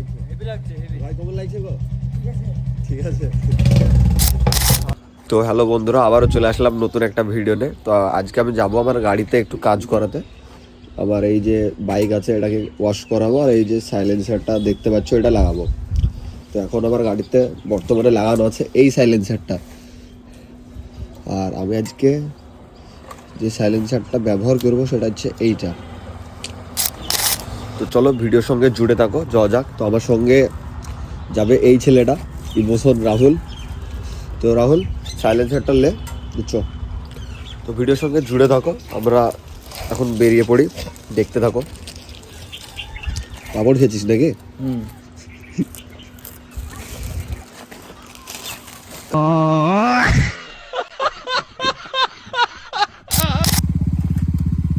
লাগছে? হেভি লাগছে, হেভি। ভাই কেমন লাগছে গো? ঠিক আছে। তো হ্যালো বন্ধুরা, আবারও চলে আসলাম নতুন একটা ভিডিও নিয়ে। তো আজকে আমি যাবো আমার গাড়িতে একটু কাজ করাতে। আবার এই যে বাইক আছে এটাকে ওয়াশ করাবো, আর এই যে সাইলেন্সারটা দেখতে পাচ্ছ এটা লাগাবো। তো এখন আমার গাড়িতে বর্তমানে লাগানো আছে এই সাইলেন্সারটা। আর আমি আজকে যে সাইলেন্সারটা ব্যবহার করব সেটা হচ্ছে এইটা। তো চলো ভিডিওর সঙ্গে জুড়ে থাকো, যাওয়া যাক। তো আমার সঙ্গে যাবে এই ছেলেটা, ইমোশন রাহুল। তো রাহুল সাইলেন্সারটা লে বুঝছো। তো ভিডিওর সঙ্গে জুড়ে থাকো, আমরা এখন বেরিয়ে পড়ি, দেখতে থাকো। পাপড় খেয়েছিস নাকি?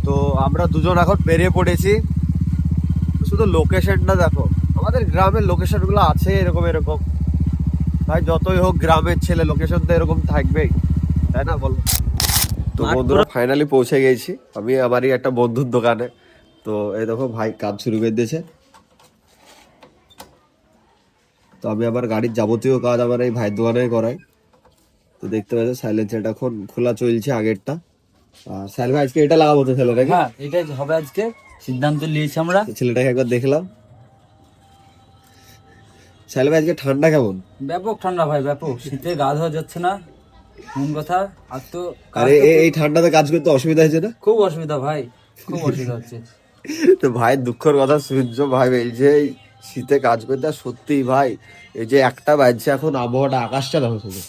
তো আমরা দুজন এখন বেরিয়ে পড়েছি। শুধু লোকেশনটা দেখো, আমাদের গ্রামের লোকেশনগুলো আছে এরকম এরকম। ভাই যতই হোক গ্রামের ছেলে, লোকেশন তো এরকম থাকবেই, তাই না বলো? তো বন্ধুরা ফাইনালি পৌঁছে গেছি আমি আমারই একটা বন্ধুর দোকানে। তো এই দেখো ভাই কাজ শুরু করে দিয়েছে। তো আমি আমার গাড়ির যাবতীয় কাজ আমার এই ভাইয়ের দোকানে করাই। তো দেখতে পাচ্ছ সাইলেন্সারটা এখন খোলা চলছে আগেরটা। আর সাইল ভাই আজকে এটা লাগাবো তো ছেলেটাকে? হ্যাঁ, এটাই হবে আজকে, সিদ্ধান্ত নিয়েছি আমরা। ছেলেটাকে একবার দেখলাম। সাইল ভাই আজকে ঠান্ডা কেমন? ব্যাপক ঠান্ডা ভাই, ব্যাপক। শীতে গা ধোয়া যাচ্ছে না, মন কথা। আর তো আরে এই ঠান্ডাতে কাজ করতে অসুবিধা হয়েছে না? খুব অসুবিধা ভাই, খুব অসুবিধা হচ্ছে। তো ভাইয়ের দুঃখের কথা সূর্য ভাই বলছে এই শীতে কাজ করতে। আর সত্যি ভাই, এই যে একটা বাজছে এখন, আবহাওয়াটা আকাশটা দেখো শুধু।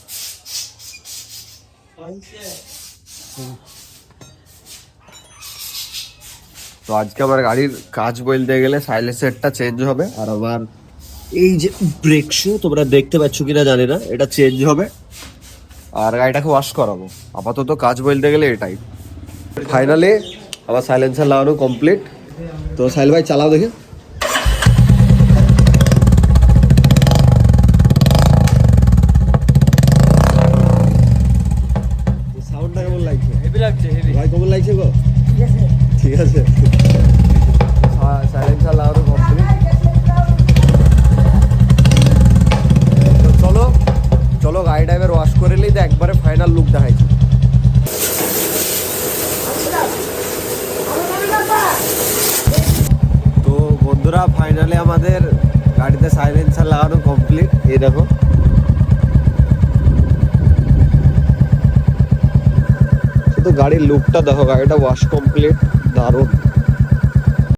তো আজকে আমার গাড়ির কাজ বলতে গেলে সাইলেন্সারটা চেঞ্জ হবে, আর আমার এই যে ব্রেক শু তোমরা দেখতে পাচ্ছ কিনা জানি না, এটা চেঞ্জ হবে। আর গাড়িটাকে ওয়াশ করাবো। আপাতত কাজ বলতে গেলে এটাই। ফাইনালি আমার সাইলেন্সার লাগানো কমপ্লিট। তো সাইল ভাই চালাও দেখে। সাউন্ডটা কেমন লাগছে? হেভি লাগছে, হেভি। ভাই কেমন লাগছে গো? ঠিক আছে। সাইলেন্সার লাগানো কমপ্লিট। তো চলো চলো গাড়িটা এবার ওয়াশ করে নিই, তো একবারে ফাইনাল লুক দেখাইছি। তো বন্ধুরা ফাইনালি আমাদের গাড়িতে সাইলেন্সার লাগানো কমপ্লিট। এই দেখো, শুধু গাড়ির লুকটা দেখো, গাড়িটা ওয়াশ কমপ্লিট, দারুণ।